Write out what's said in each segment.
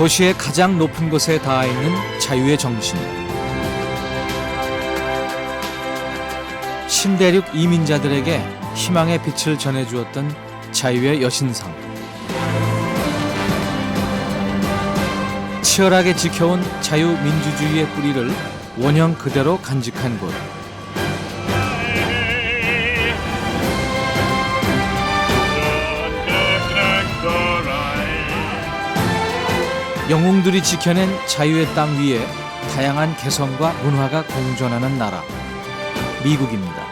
도시의 가장 높은 곳에 닿아 있는 자유의 정신. 신대륙 이민자들에게 희망의 빛을 전해주었던 자유의 여신상. 치열하게 지켜온 자유민주주의의 뿌리를 원형 그대로 간직한 곳. 영웅들이 지켜낸 자유의 땅 위에 다양한 개성과 문화가 공존하는 나라, 미국입니다.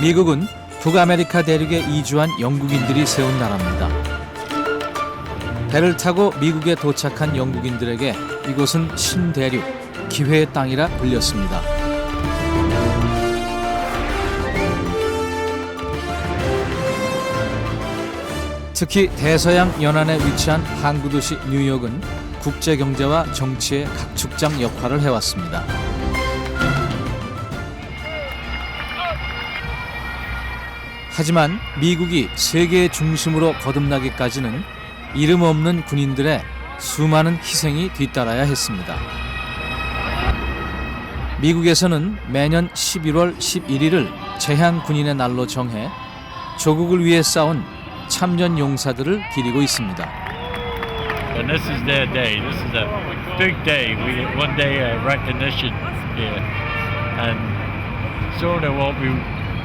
미국은 북아메리카 대륙에 이주한 영국인들이 세운 나라입니다. 배를 타고 미국에 도착한 영국인들에게 이곳은 신대륙, 기회의 땅이라 불렸습니다. 특히 대서양 연안에 위치한 항구 도시 뉴욕은 국제 경제와 정치의 각축장 역할을 해왔습니다. 하지만 미국이 세계의 중심으로 거듭나기까지는 이름 없는 군인들의 수많은 희생이 뒤따라야 했습니다. 미국에서는 매년 11월 11일을 재향 군인의 날로 정해 조국을 위해 싸운 참전 용사들을 기리고 있습니다. And this is their day. This is a big day. One day recognition here, and soon there won't be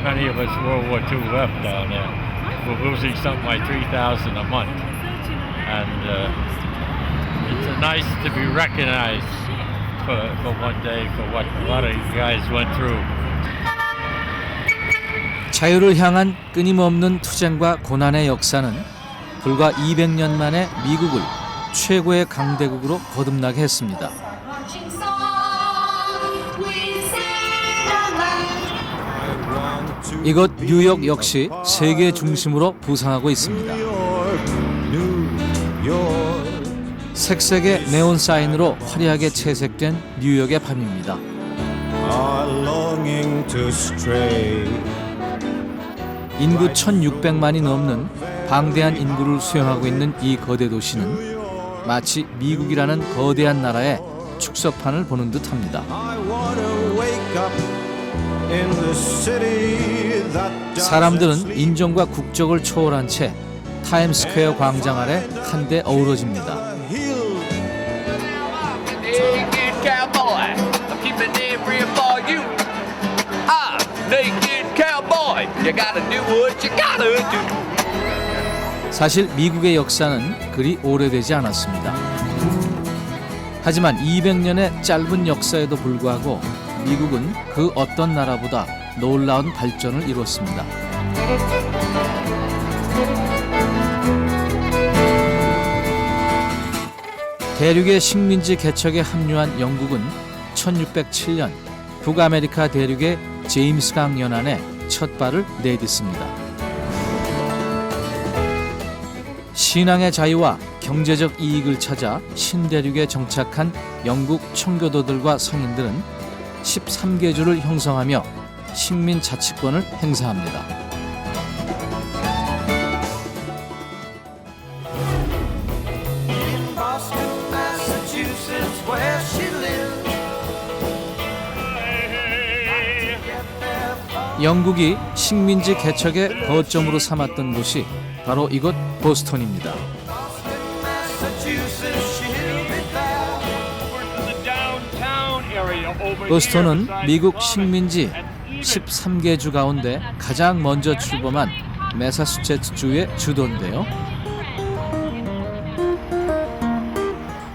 many of us World War II left down there. We're losing something like 3,000 a month, and it's nice to be recognized for one day for what a lot of you guys went through. 자유를 향한 끊임없는 투쟁과 고난의 역사는 불과 200년 만에 미국을 최고의 강대국으로 거듭나게 했습니다. 이곳 뉴욕 역시 세계 중심으로 부상하고 있습니다. 색색의 네온 사인으로 화려하게 채색된 뉴욕의 밤입니다. 인구 1,600만이 넘는 방대한 인구를 수용하고 있는 이 거대 도시는 마치 미국이라는 거대한 나라의 축소판을 보는 듯합니다. 사람들은 인종과 국적을 초월한 채 타임스퀘어 광장 아래 한데 어우러집니다. 사실 미국의 역사는 그리 오래되지 않았습니다. 하지만 200년의 짧은 역사에도 불구하고 미국은 그 어떤 나라보다 놀라운 발전을 이뤘습니다. 대륙의 식민지 개척에 합류한 영국은 1607년 북아메리카 대륙의 제임스강 연안에 첫 발을 내딛습니다. 신앙의 자유와 경제적 이익을 찾아 신대륙에 정착한 영국 청교도들과 성인들은 13개주를 형성하며 식민 자치권을 행사합니다. 영국이 식민지 개척의 거점으로 삼았던 곳이 바로 이곳 보스턴입니다. 보스턴은 미국 식민지 13개주 가운데 가장 먼저 출범한 매사추세츠주의 주도인데요.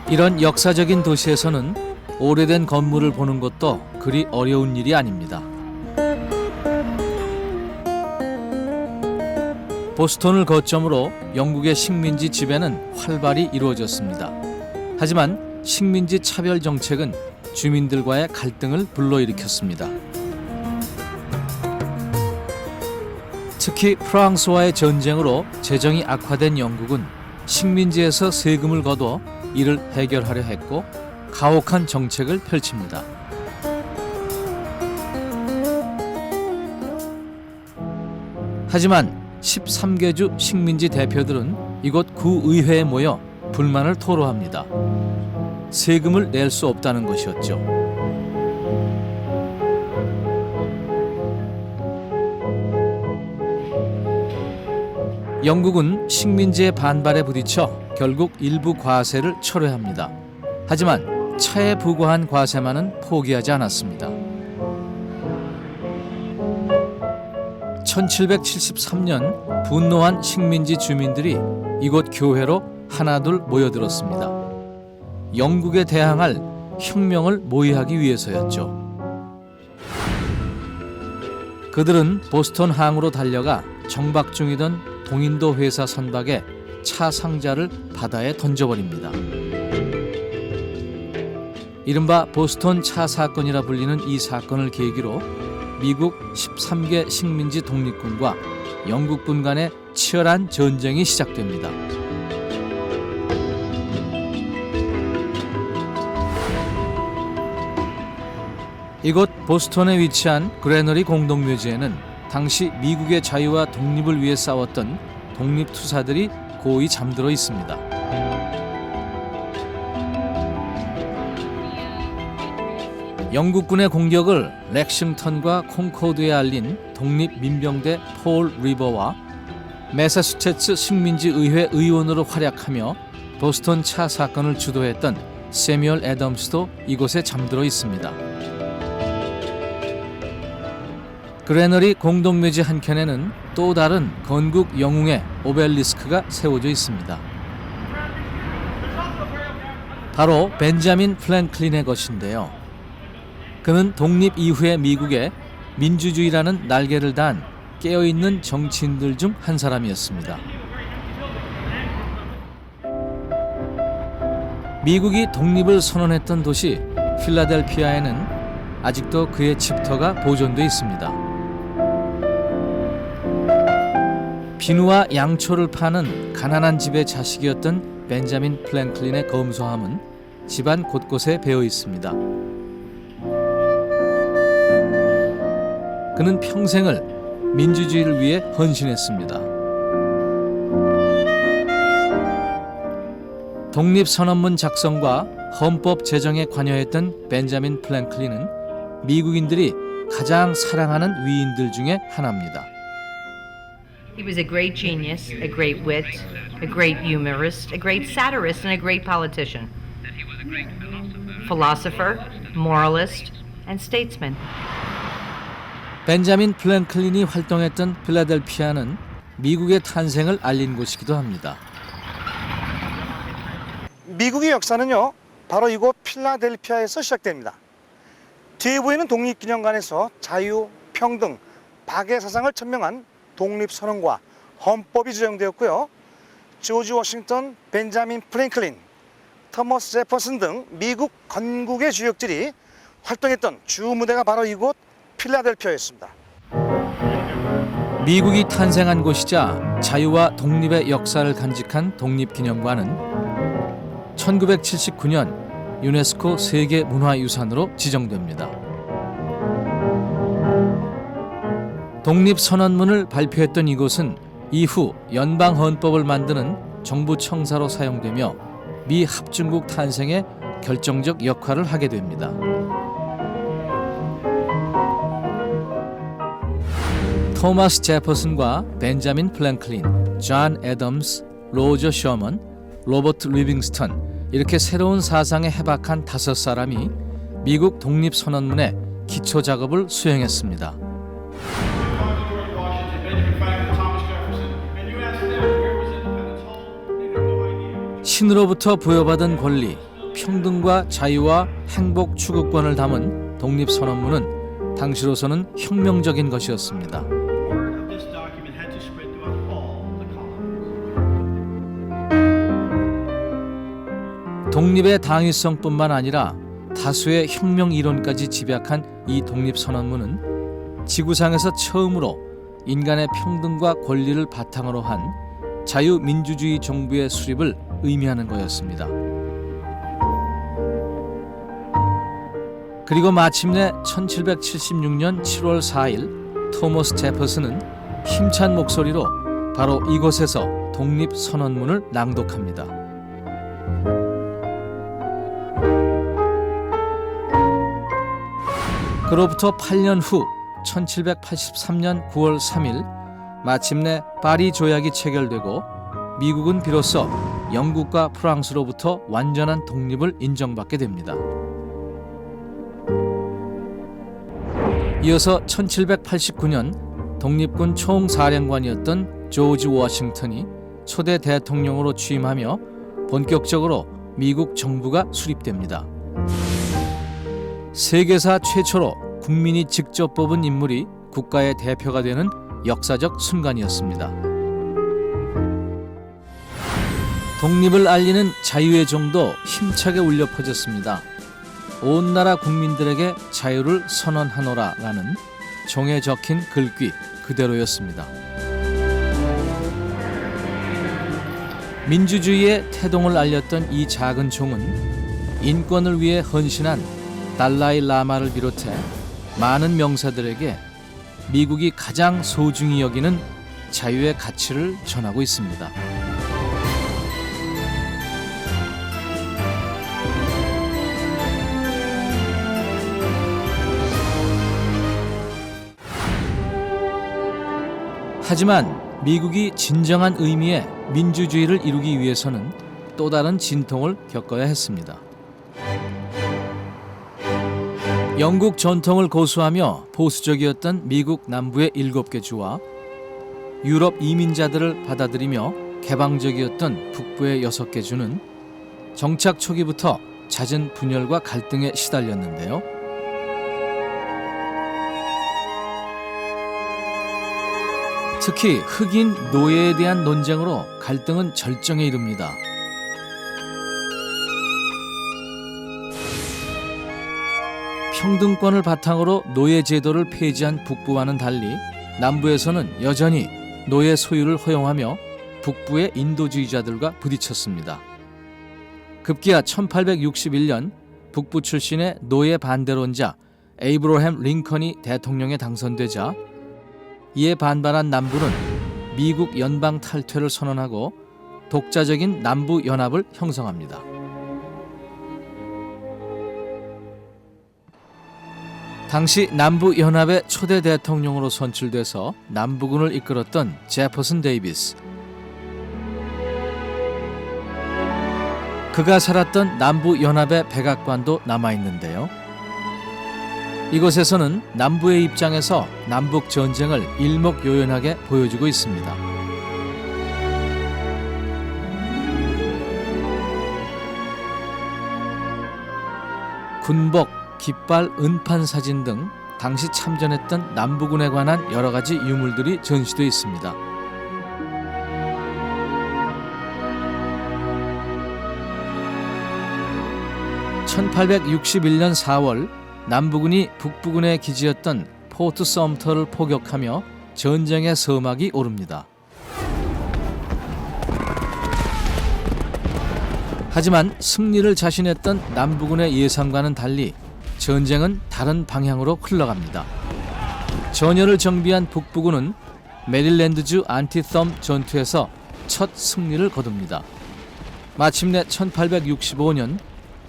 이런 역사적인 도시에서는 오래된 건물을 보는 것도 그리 어려운 일이 아닙니다. 보스턴을 거점으로 영국의 식민지 지배는 활발히 이루어졌습니다. 하지만 식민지 차별 정책은 주민들과의 갈등을 불러일으켰습니다. 특히 프랑스와의 전쟁으로 재정이 악화된 영국은 식민지에서 세금을 거둬 이를 해결하려 했고 가혹한 정책을 펼칩니다. 하지만 13개주 식민지 대표들은 이곳 구의회에 모여 불만을 토로합니다. 세금을 낼 수 없다는 것이었죠. 영국은 식민지의 반발에 부딪혀 결국 일부 과세를 철회합니다. 하지만 차에 부과한 과세만은 포기하지 않았습니다. 1773년 분노한 식민지 주민들이 이곳 교회로 하나둘 모여들었습니다. 영국에 대항할 혁명을 모의하기 위해서였죠. 그들은 보스턴 항으로 달려가 정박 중이던 동인도 회사 선박에 차 상자를 바다에 던져버립니다. 이른바 보스턴 차 사건이라 불리는 이 사건을 계기로 미국 13개 식민지 독립군과 영국군 간의 치열한 전쟁이 시작됩니다. 이곳 보스턴에 위치한 그레너리 공동묘지에는 당시 미국의 자유와 독립을 위해 싸웠던 독립투사들이 고이 잠들어 있습니다. 영국군의 공격을 렉싱턴과 콩코드에 알린 독립민병대 폴 리버와 매사추세츠 식민지의회 의원으로 활약하며 보스턴 차 사건을 주도했던 세뮤얼 애덤스도 이곳에 잠들어 있습니다. 그레너리 공동묘지 한켠에는 또 다른 건국 영웅의 오벨리스크가 세워져 있습니다. 바로 벤자민 프랭클린의 것인데요. 그는 독립 이후의 미국에 민주주의라는 날개를 단 깨어있는 정치인들 중 한 사람이었습니다. 미국이 독립을 선언했던 도시 필라델피아에는 아직도 그의 집터가 보존돼 있습니다. 비누와 양초를 파는 가난한 집의 자식이었던 벤자민 프랭클린의 검소함은 집안 곳곳에 배어 있습니다. 그는 평생을 민주주의를 위해 헌신했습니다. 독립선언문 작성과 헌법 제정에 관여했던 벤자민 프랭클린은 미국인들이 가장 사랑하는 위인들 중에 하나입니다. He was a great genius, a great wit, a great humorist, a great satirist, and a great politician. Philosopher, moralist, and statesman. 벤자민 플랭클린이 활동했던 필라델피아는 미국의 탄생을 알린 곳이기도 합니다. 미국의 역사는요, 바로 이곳 필라델피아에서 시작됩니다. 뒤에 보이는 독립기념관에서 자유, 평등, 박애 사상을 천명한 독립선언과 헌법이 제정되었고요. 조지 워싱턴, 벤자민 프랭클린, 토머스 제퍼슨 등 미국 건국의 주역들이 활동했던 주 무대가 바로 이곳 필라델피아였습니다. 미국이 탄생한 곳이자 자유와 독립의 역사를 간직한 독립기념관은 1979년 유네스코 세계문화유산으로 지정됩니다. 독립선언문을 발표했던 이곳은 이후 연방헌법을 만드는 정부 청사로 사용되며 미 합중국 탄생에 결정적 역할을 하게 됩니다. 토마스 제퍼슨과 벤자민 플랭클린, 존 애덤스, 로저 셔먼, 로버트 리빙스턴 이렇게 새로운 사상에 해박한 5사람이 미국 독립선언문의 기초 작업을 수행했습니다. 신으로부터 부여받은 권리, 평등과 자유와 행복 추구권을 담은 독립선언문은 당시로서는 혁명적인 것이었습니다. 독립의 당위성뿐만 아니라 다수의 혁명 이론까지 집약한 이 독립선언문은 지구상에서 처음으로 인간의 평등과 권리를 바탕으로 한 자유민주주의 정부의 수립을 의미하는 거였습니다. 그리고 마침내 1776년 7월 4일 토머스 제퍼슨은 힘찬 목소리로 바로 이곳에서 독립선언문을 낭독합니다. 그로부터 8년 후 1783년 9월 3일 마침내 파리 조약이 체결되고 미국은 비로소 영국과 프랑스로부터 완전한 독립을 인정받게 됩니다. 이어서 1789년 독립군 총사령관이었던 조지 워싱턴이 초대 대통령으로 취임하며 본격적으로 미국 정부가 수립됩니다. 세계사 최초로 국민이 직접 뽑은 인물이 국가의 대표가 되는 역사적 순간이었습니다. 독립을 알리는 자유의 종도 힘차게 울려 퍼졌습니다. 온 나라 국민들에게 자유를 선언하노라라는 종에 적힌 글귀 그대로였습니다. 민주주의의 태동을 알렸던 이 작은 종은 인권을 위해 헌신한 달라이 라마를 비롯해 많은 명사들에게 미국이 가장 소중히 여기는 자유의 가치를 전하고 있습니다. 하지만 미국이 진정한 의미의 민주주의를 이루기 위해서는 또 다른 진통을 겪어야 했습니다. 영국 전통을 고수하며 보수적이었던 미국 남부의 7개 주와 유럽 이민자들을 받아들이며 개방적이었던 북부의 6개 주는 정착 초기부터 잦은 분열과 갈등에 시달렸는데요. 특히 흑인 노예에 대한 논쟁으로 갈등은 절정에 이릅니다. 평등권을 바탕으로 노예 제도를 폐지한 북부와는 달리 남부에서는 여전히 노예 소유를 허용하며 북부의 인도주의자들과 부딪혔습니다. 급기야 1861년 북부 출신의 노예 반대론자 에이브러햄 링컨이 대통령에 당선되자 이에 반발한 남부는 미국 연방 탈퇴를 선언하고 독자적인 남부 연합을 형성합니다. 당시 남부 연합의 초대 대통령으로 선출돼서 남부군을 이끌었던 제퍼슨 데이비스. 그가 살았던 남부 연합의 백악관도 남아 있는데요. 이곳에서는 남부의 입장에서 남북 전쟁을 일목요연하게 보여주고 있습니다. 군복, 깃발, 은판 사진 등 당시 참전했던 남부군에 관한 여러 가지 유물들이 전시되어 있습니다. (1861년 4월) 남부군이 북부군의 기지였던 포트 썸터를 포격하며 전쟁의 서막이 오릅니다. 하지만 승리를 자신했던 남부군의 예상과는 달리 전쟁은 다른 방향으로 흘러갑니다. 전열을 정비한 북부군은 메릴랜드주 안티섬 전투에서 첫 승리를 거둡니다. 마침내 1865년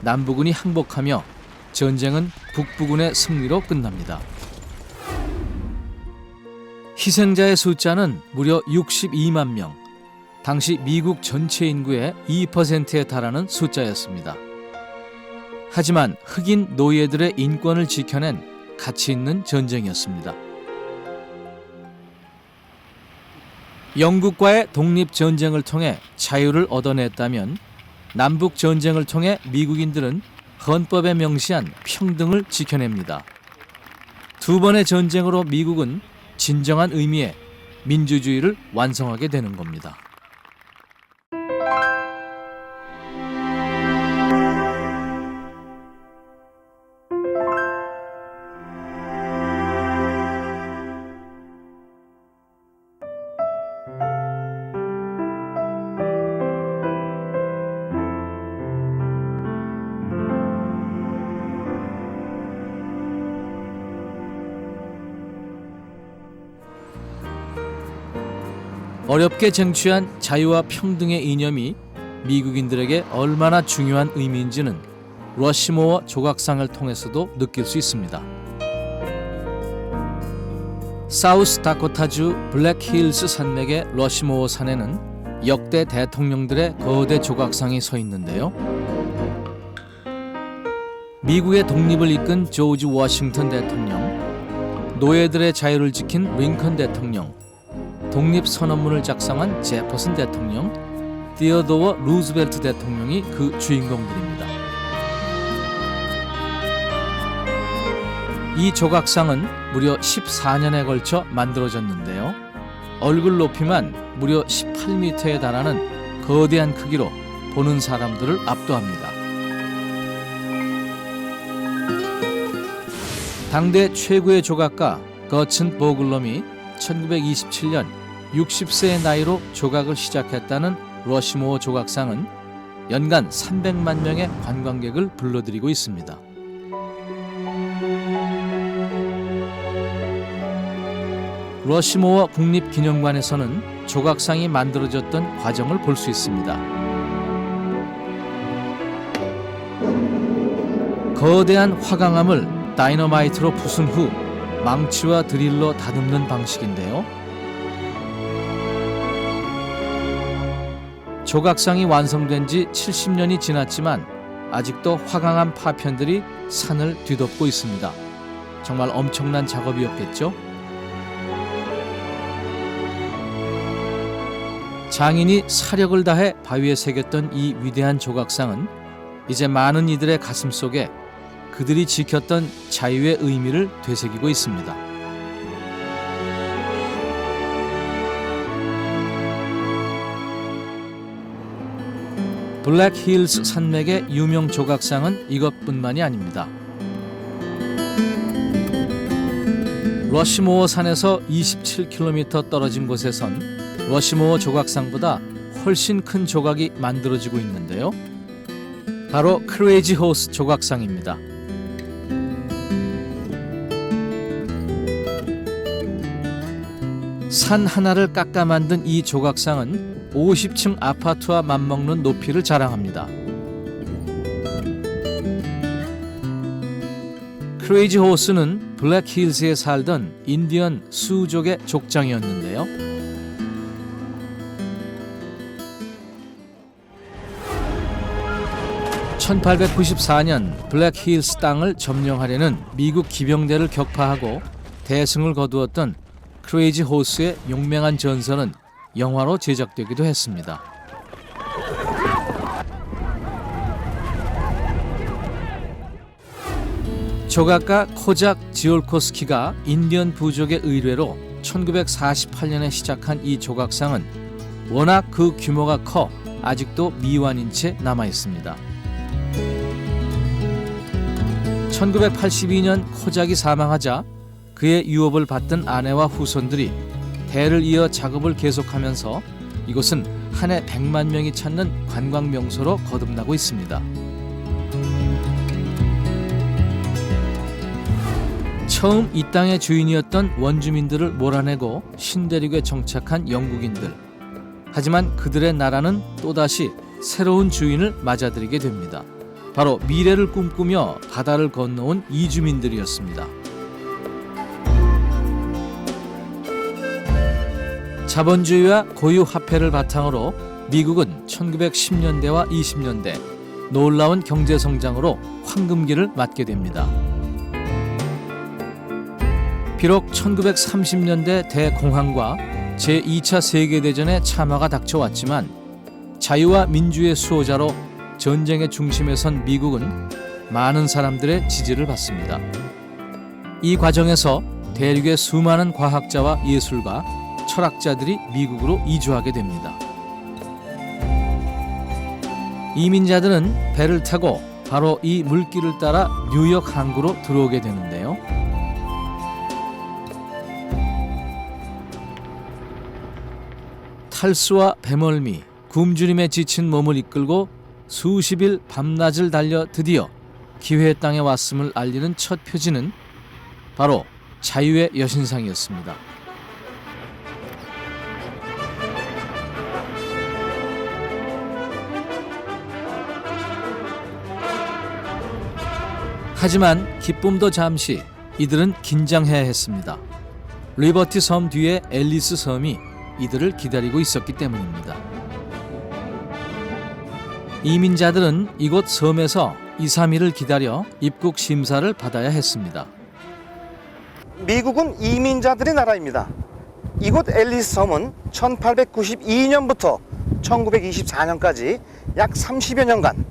남부군이 항복하며 전쟁은 북부군의 승리로 끝납니다. 희생자의 숫자는 무려 62만 명, 당시 미국 전체 인구의 2%에 달하는 숫자였습니다. 하지만 흑인 노예들의 인권을 지켜낸 가치 있는 전쟁이었습니다. 영국과의 독립전쟁을 통해 자유를 얻어냈다면 남북전쟁을 통해 미국인들은 헌법에 명시한 평등을 지켜냅니다. 두 번의 전쟁으로 미국은 진정한 의미의 민주주의를 완성하게 되는 겁니다. 어렵게 쟁취한 자유와 평등의 이념이 미국인들에게 얼마나 중요한 의미인지는 러시모어 조각상을 통해서도 느낄 수 있습니다. 사우스 다코타주 블랙힐스 산맥의 러시모어 산에는 역대 대통령들의 거대 조각상이 서 있는데요. 미국의 독립을 이끈 조지 워싱턴 대통령, 노예들의 자유를 지킨 링컨 대통령, 독립선언문을 작성한 제퍼슨 대통령, 디어도어 루즈벨트 대통령이 그 주인공들입니다. 이 조각상은 무려 14년에 걸쳐 만들어졌는데요. 얼굴 높이만 무려 18m에 달하는 거대한 크기로 보는 사람들을 압도합니다. 당대 최고의 조각가 거츠 보글럼이 1927년 60세의 나이로 조각을 시작했다는 러시모어 조각상은 연간 300만 명의 관광객을 불러들이고 있습니다. 러시모어 국립기념관에서는 조각상이 만들어졌던 과정을 볼 수 있습니다. 거대한 화강암을 다이너마이트로 부순 후 망치와 드릴로 다듬는 방식인데요. 조각상이 완성된 지 70년이 지났지만 아직도 화강암 파편들이 산을 뒤덮고 있습니다. 정말 엄청난 작업이었겠죠? 장인이 사력을 다해 바위에 새겼던 이 위대한 조각상은 이제 많은 이들의 가슴 속에 그들이 지켰던 자유의 의미를 되새기고 있습니다. 블랙힐스 산맥의 유명 조각상은 이것뿐만이 아닙니다. 러시모어 산에서 27km 떨어진 곳에선 러시모어 조각상보다 훨씬 큰 조각이 만들어지고 있는데요. 바로 크레이지 호스 조각상입니다. 산 하나를 깎아 만든 이 조각상은 50층 아파트와 맞먹는 높이를 자랑합니다. 크레이지 호스는 블랙힐스에 살던 인디언 수족의 족장이었는데요. (1894년) 블랙힐스 땅을 점령하려는 미국 기병대를 격파하고 대승을 거두었던 크레이지 호스의 용맹한 전선은 영화로 제작되기도 했습니다. 조각가 코작 지올코스키가 인디언 부족의 의뢰로 1948년에 시작한 이 조각상은 워낙 그 규모가 커 아직도 미완인 채 남아 있습니다. 1982년 코작이 사망하자 그의 유업을 받던 아내와 후손들이 대를 이어 작업을 계속하면서 이곳은 한 해 100만 명이 찾는 관광 명소로 거듭나고 있습니다. 처음 이 땅의 주인이었던 원주민들을 몰아내고 신대륙에 정착한 영국인들. 하지만 그들의 나라는 또다시 새로운 주인을 맞아들이게 됩니다. 바로 미래를 꿈꾸며 바다를 건너온 이주민들이었습니다. 자본주의와 고유화폐를 바탕으로 미국은 1910년대와 20년대 놀라운 경제성장으로 황금기를 맞게 됩니다. 비록 1930년대 대공황과 제2차 세계대전의 참화가 닥쳐왔지만 자유와 민주의 수호자로 전쟁의 중심에 선 미국은 많은 사람들의 지지를 받습니다. 이 과정에서 대륙의 수많은 과학자와 예술가, 철학자들이 미국으로 이주하게 됩니다. 이민자들은 배를 타고 바로 이 물길을 따라 뉴욕 항구로 들어오게 되는데요. 탈수와 배멀미, 굶주림에 지친 몸을 이끌고 수십일 밤낮을 달려 드디어 기회의 땅에 왔음을 알리는 첫 표지는 바로 자유의 여신상이었습니다. 하지만 기쁨도 잠시, 이들은 긴장해야 했습니다. 리버티 섬 뒤에 앨리스 섬이 이들을 기다리고 있었기 때문입니다. 이민자들은 이곳 섬에서 2, 3일을 기다려 입국 심사를 받아야 했습니다. 미국은 이민자들의 나라입니다. 이곳 앨리스 섬은 1892년부터 1924년까지 약 30여 년간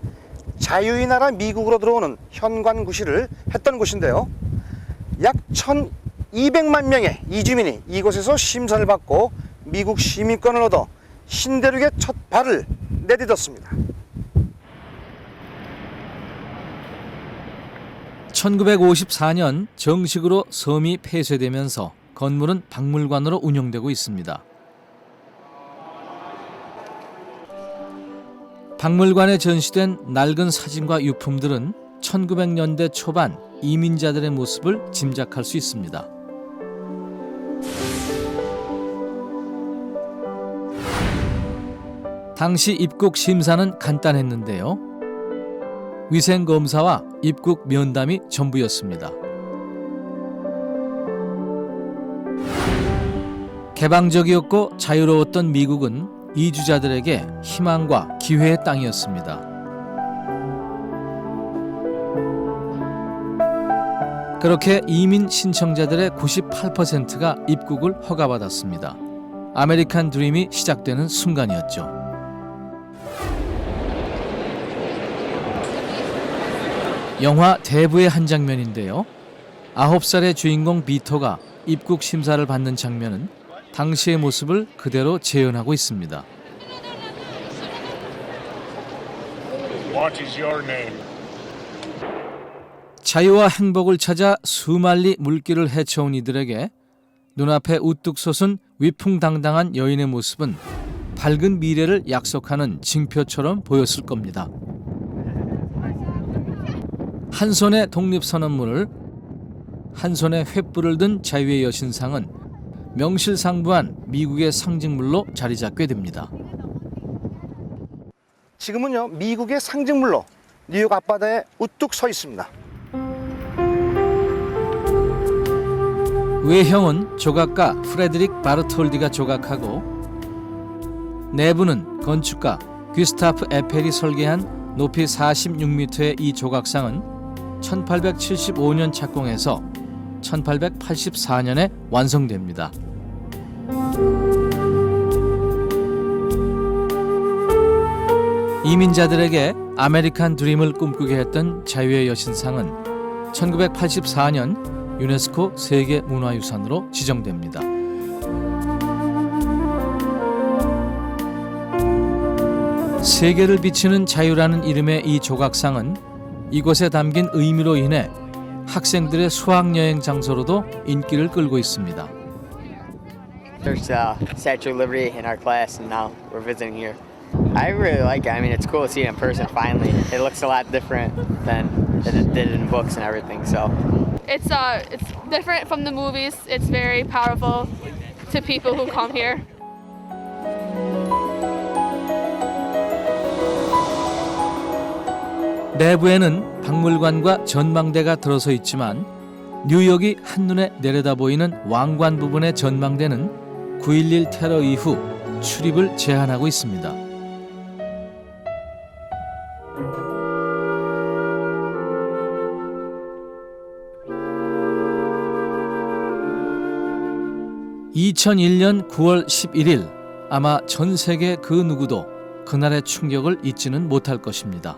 자유의 나라 미국으로 들어오는 현관구시를 했던 곳인데요. 약 1200만 명의 이주민이 이곳에서 심사를 받고 미국 시민권을 얻어 신대륙의 첫 발을 내딛었습니다. 1954년 정식으로 섬이 폐쇄되면서 건물은 박물관으로 운영되고 있습니다. 박물관에 전시된 낡은 사진과 유품들은 1900년대 초반 이민자들의 모습을 짐작할 수 있습니다. 당시 입국 심사는 간단했는데요. 위생검사와 입국 면담이 전부였습니다. 개방적이었고 자유로웠던 미국은 이주자들에게 희망과 기회의 땅이었습니다. 그렇게 이민 신청자들의 98%가 입국을 허가받았습니다. 아메리칸 드림이 시작되는 순간이었죠. 영화 대부의 한 장면인데요. 9살의 주인공 비터가 입국 심사를 받는 장면은 당시의 모습을 그대로 재현하고 있습니다. What is your name? 자유와 행복을 찾아 수만리 물길을 헤쳐온 이들에게 눈앞에 우뚝 솟은 위풍당당한 여인의 모습은 밝은 미래를 약속하는 징표처럼 보였을 겁니다. 한 손에 독립선언문을, 한 손에 횃불을 든 자유의 여신상은 명실상부한 미국의 상징물로 자리 잡게 됩니다. 지금은요, 미국의 상징물로 뉴욕 앞바다에 우뚝 서 있습니다. 외형은 조각가 프레드릭 바르톨디가 조각하고, 내부는 건축가 귀스타프 에펠이 설계한 높이 46m의 이 조각상은 1875년 착공해서 1884년에 완성됩니다. 이민자들에게 아메리칸 드림을 꿈꾸게 했던 자유의 여신상은 1984년 유네스코 세계문화유산으로 지정됩니다. 세계를 비추는 자유라는 이름의 이 조각상은 이곳에 담긴 의미로 인해 학생들의 수학여행 장소로도 인기를 끌고 있습니다. There's Statue of Liberty in our class, and now we're visiting here. I really like it. I mean, it's cool to see it in person finally. It looks a lot different than it did in books and everything. So it's different from the movies. It's very powerful to people who come here. 내부에는 박물관과 전망대가 들어서 있지만 뉴욕이 한눈에 내려다 보이는 왕관 부분의 전망대는 9.11 테러 이후 출입을 제한하고 있습니다. (2001년 9월 11일) 아마 전 세계 그 누구도 그날의 충격을 잊지는 못할 것입니다.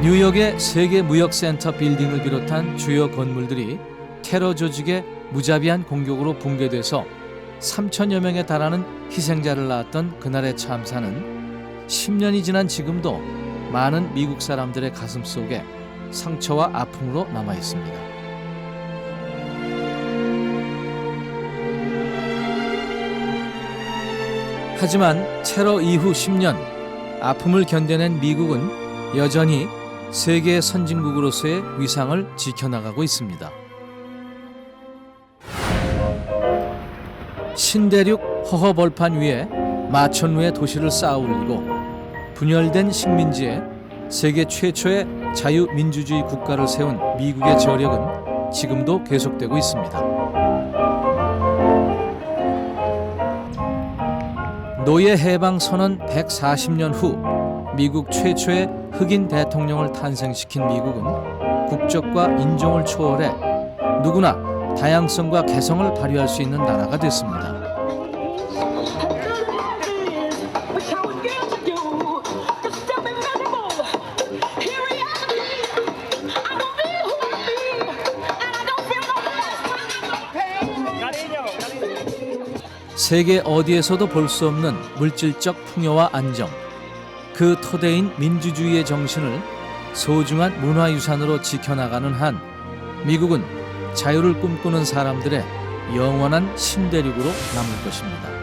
뉴욕의 세계무역센터 빌딩을 비롯한 주요 건물들이 테러 조직의 무자비한 공격으로 붕괴돼서 3천여 명에 달하는 희생자를 낳았던 그날의 참사는 10년이 지난 지금도 많은 미국 사람들의 가슴 속에 상처와 아픔으로 남아 있습니다. 하지만 테러 이후 10년, 아픔을 견뎌낸 미국은 여전히 세계 선진국으로서의 위상을 지켜나가고 있습니다. 신대륙 허허벌판 위에 마천루의 도시를 쌓아 올리고 분열된 식민지에 세계 최초의 자유민주주의 국가를 세운 미국의 저력은 지금도 계속되고 있습니다. 노예 해방 선언 140년 후 미국 최초의 흑인 대통령을 탄생시킨 미국은 국적과 인종을 초월해 누구나 다양성과 개성을 발휘할 수 있는 나라가 됐습니다. 세계 어디에서도 볼 수 없는 물질적 풍요와 안정, 그 토대인 민주주의의 정신을 소중한 문화유산으로 지켜나가는 한 미국은 자유를 꿈꾸는 사람들의 영원한 신대륙으로 남을 것입니다.